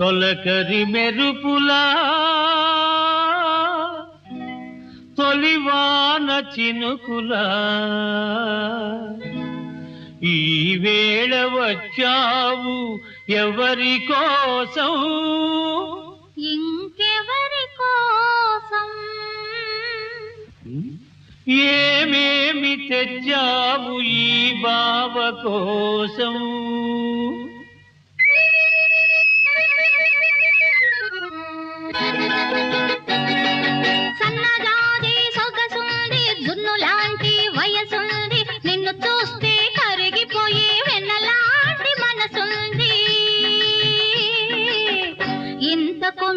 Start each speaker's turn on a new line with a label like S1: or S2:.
S1: తొలకరి మెరుపులా తొలివాన చినుకులా ఈ వేళ వచ్చావు ఎవరి కోసం
S2: ఇంకెవరి కోసం
S1: ఏమేమి తెచ్చావు ఈ బావ కోసం
S2: సన్నజాజి సొగసుంది జున్ను లాంటి వయసుంది నిన్ను చూస్తే కరిగిపోయి వెన్నలాంటి మనసుంది ఇంతకు